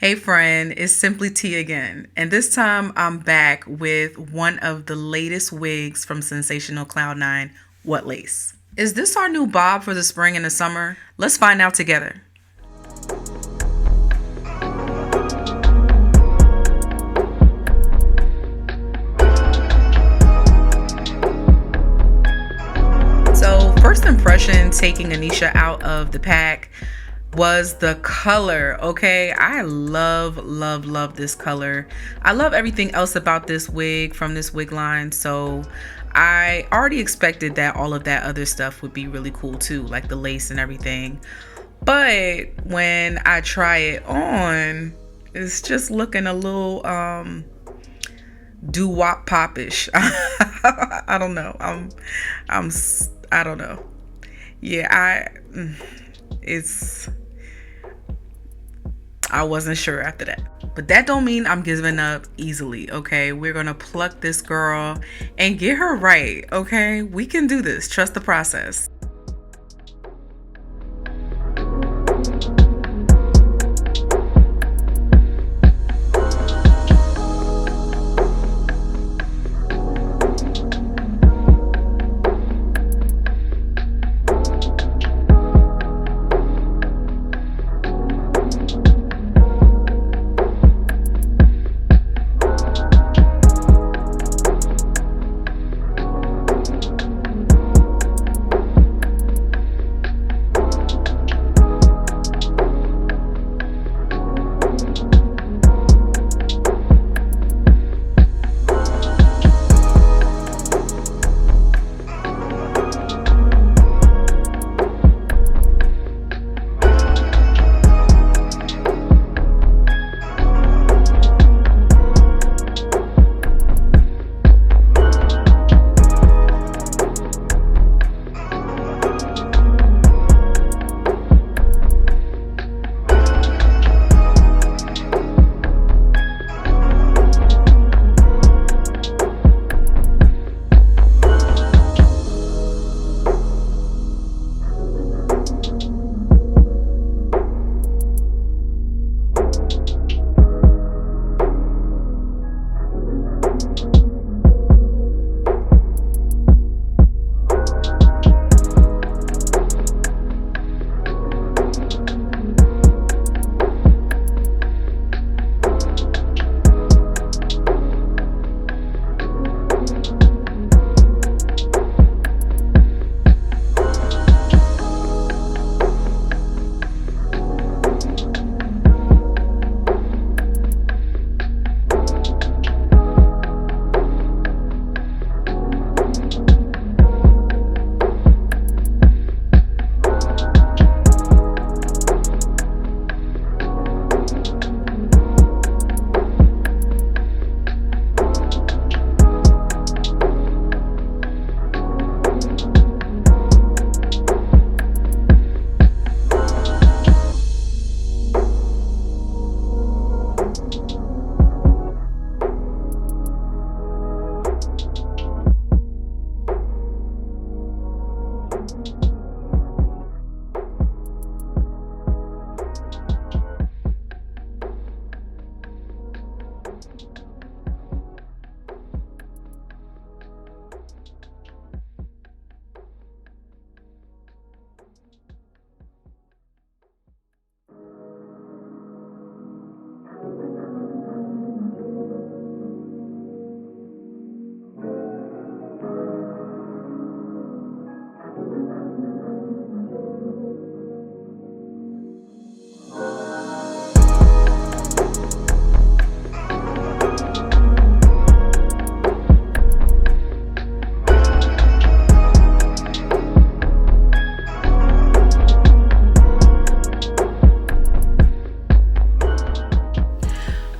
Hey friend, it's Simply T again, and this time I'm back with one of the latest wigs from Sensational Cloud 9, What Lace. Is this our new bob for the spring and the summer? Let's find out together. So first impression taking Anisha out of the pack was the color. Okay, I love this color. I love everything else about this wig from this wig line, so I already expected that all of that other stuff would be really cool too, like the lace and everything. But when I try it on, it's just looking a little doo-wop popish. I don't know. I don't know. Yeah, I wasn't sure after that. But that don't mean I'm giving up easily, okay? We're gonna pluck this girl and get her right, okay? We can do this. Trust the process.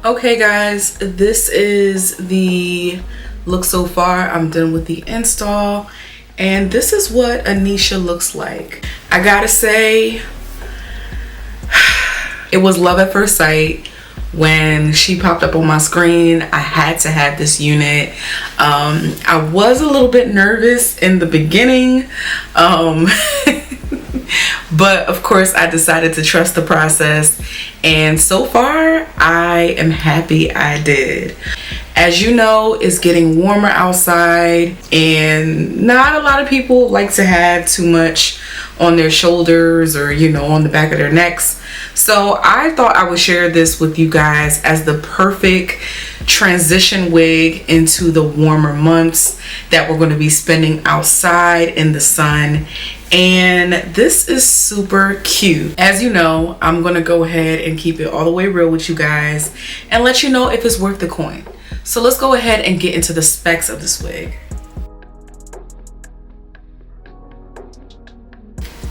Okay guys, this is the look so far. I'm done with the install and this is what Anisha looks like. I gotta say, it was love at first sight. When she popped up on my screen, I had to have this unit. I was a little bit nervous in the beginning But of course I decided to trust the process, and so far I am happy I did. As you know, it's getting warmer outside, and not a lot of people like to have too much on their shoulders or, you know, on the back of their necks. So I thought I would share this with you guys as the perfect transition wig into the warmer months that we're going to be spending outside in the sun. And this is super cute. As you know, I'm going to go ahead and keep it all the way real with you guys and let you know if it's worth the coin. So let's go ahead and get into the specs of this wig.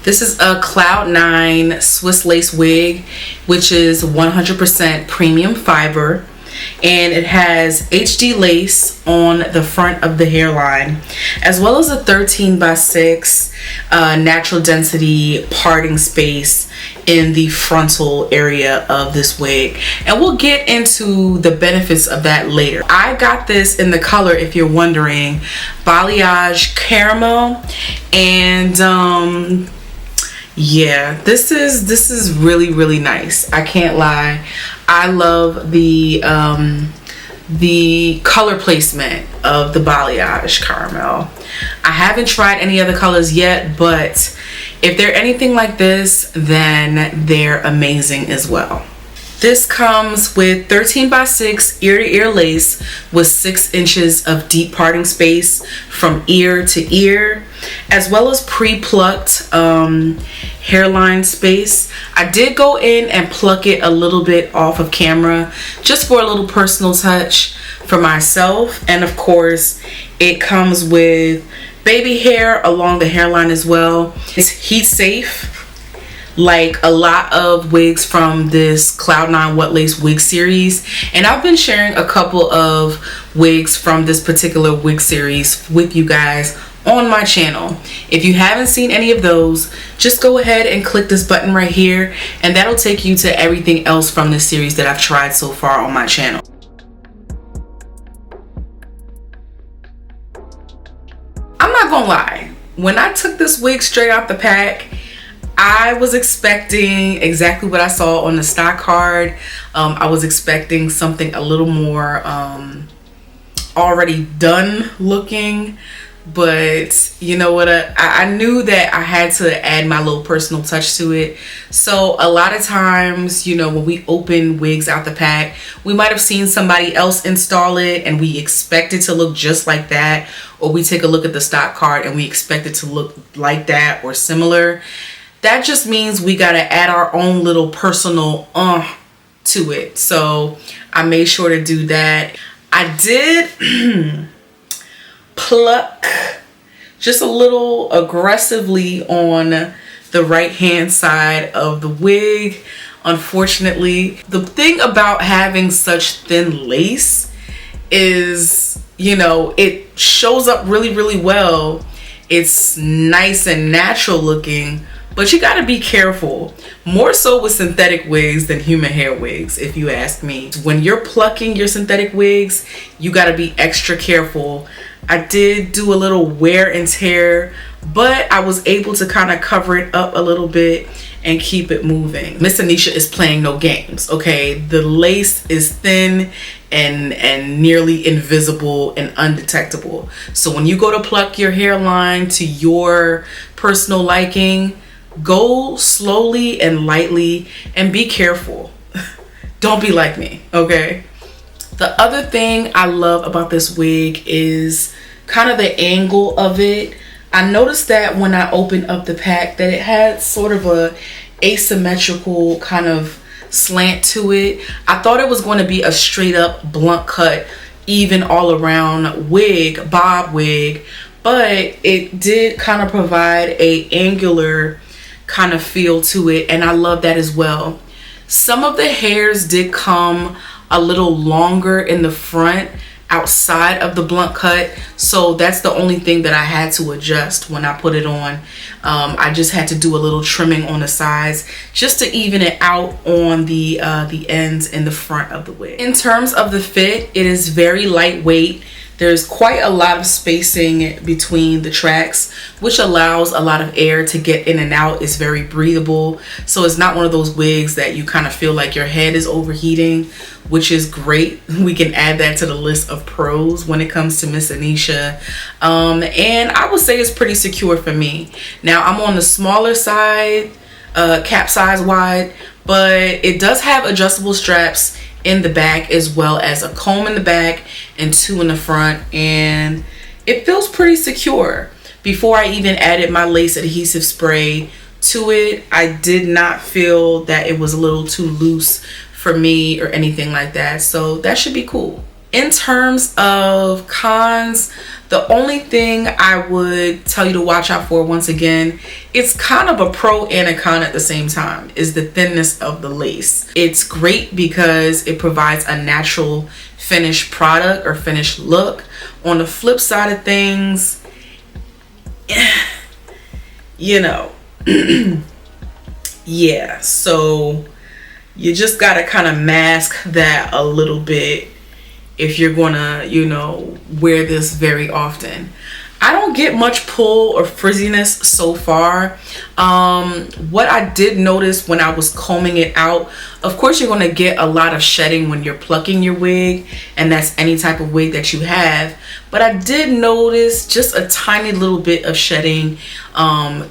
This is a Cloud 9 Swiss lace wig, which is 100% premium fiber, and it has HD lace on the front of the hairline, as well as a 13x6 natural density parting space in the frontal area of this wig, and we'll get into the benefits of that later. I got this in the color, if you're wondering, Balayage Caramel, and yeah, this is really nice. I can't lie. I love the color placement of the Balayage Caramel. I haven't tried any other colors yet, but if they're anything like this, then they're amazing as well. This comes with 13x6 ear-to-ear lace with 6 inches of deep parting space from ear to ear, as well as pre-plucked hairline space. I did go in and pluck it a little bit off of camera just for a little personal touch for myself. And of course, it comes with baby hair along the hairline as well. It's heat safe, like a lot of wigs from this Cloud 9 Wet Lace wig series, and I've been sharing a couple of wigs from this particular wig series with you guys on my channel. If you haven't seen any of those, just go ahead and click this button right here, and that'll take you to everything else from this series that I've tried so far on my channel. I'm not gonna lie, when I took this wig straight out the pack, I was expecting exactly what I saw on the stock card. I was expecting something a little more already done looking, but you know what, I knew that I had to add my little personal touch to it. So a lot of times, you know, when we open wigs out the pack, we might have seen somebody else install it and we expect it to look just like that, or we take a look at the stock card and we expect it to look like that or similar. That just means we gotta add our own little personal to it. So I made sure to do that. I did pluck just a little aggressively on the right hand side of the wig. Unfortunately, the thing about having such thin lace is, you know, it shows up really well. It's nice and natural looking, but you gotta be careful, more so with synthetic wigs than human hair wigs, if you ask me. When you're plucking your synthetic wigs, you gotta be extra careful. I did do a little wear and tear, but I was able to kind of cover it up a little bit and keep it moving. Miss Anisha is playing no games, okay? The lace is thin and nearly invisible and undetectable. So when you go to pluck your hairline to your personal liking, go slowly and lightly and be careful. Don't be like me, okay? The other thing I love about this wig is kind of the angle of it. I noticed that when I opened up the pack that it had sort of a asymmetrical kind of slant to it. I thought it was going to be a straight up blunt cut, even all around wig, bob wig, but it did kind of provide a angular kind of feel to it, and I love that as well. Some of the hairs did come a little longer in the front outside of the blunt cut, so that's the only thing that I had to adjust when I put it on. I just had to do a little trimming on the sides just to even it out on the ends in the front of the wig. In terms of the fit, it is very lightweight. There's quite a lot of spacing between the tracks, which allows a lot of air to get in and out. It's very breathable, so it's not one of those wigs that you kind of feel like your head is overheating, which is great. We can add that to the list of pros when it comes to Miss Anisha. And I would say it's pretty secure for me. Now, I'm on the smaller side, cap size wide, but it does have adjustable straps in the back, as well as a comb in the back and 2 in the front, and it feels pretty secure. Before I even added my lace adhesive spray to it, I did not feel that it was a little too loose for me or anything like that, so that should be cool. In terms of cons, the only thing I would tell you to watch out for, once again, it's kind of a pro and a con at the same time, is the thinness of the lace. It's great because it provides a natural finished product or finished look. On the flip side of things, you know, yeah, so you just gotta kind of mask that a little bit if you're gonna, you know, wear this very often. I don't get much pull or frizziness so far. What I did notice when I was combing it out, of course you're gonna get a lot of shedding when you're plucking your wig, and that's any type of wig that you have, but I did notice just a tiny little bit of shedding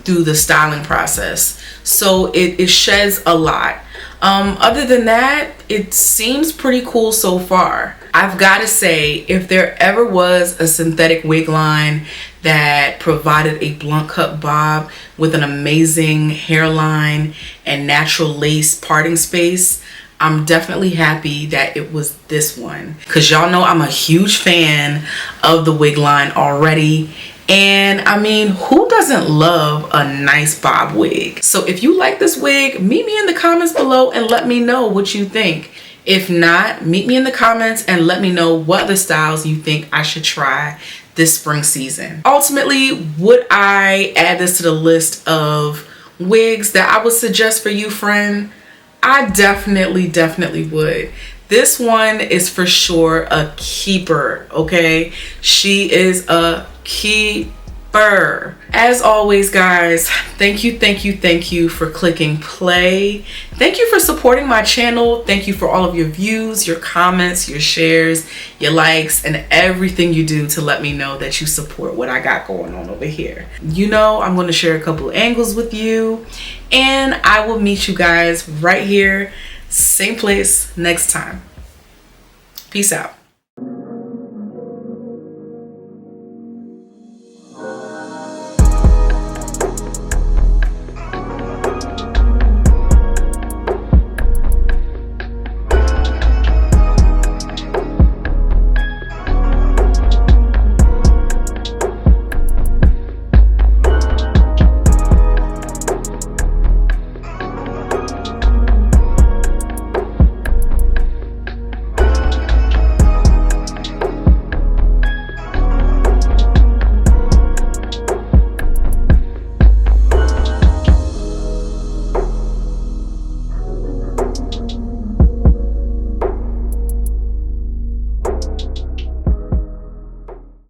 through the styling process. So it sheds a lot. Other than that, it seems pretty cool so far. I've got to say, if there ever was a synthetic wig line that provided a blunt cut bob with an amazing hairline and natural lace parting space, I'm definitely happy that it was this one, because y'all know I'm a huge fan of the wig line already. And I mean, who doesn't love a nice bob wig? So if you like this wig, meet me in the comments below and let me know what you think. If not, meet me in the comments and let me know what other styles you think I should try this spring season. Ultimately, would I add this to the list of wigs that I would suggest for you, friend? I definitely would. This one is for sure a keeper, okay? She is a keeper. As always, guys, thank you for clicking play. Thank you for supporting my channel. Thank you for all of your views, your comments, your shares, your likes, and everything you do to let me know that you support what I got going on over here. You know, I'm going to share a couple angles with you, and I will meet you guys right here, same place, next time. Peace out.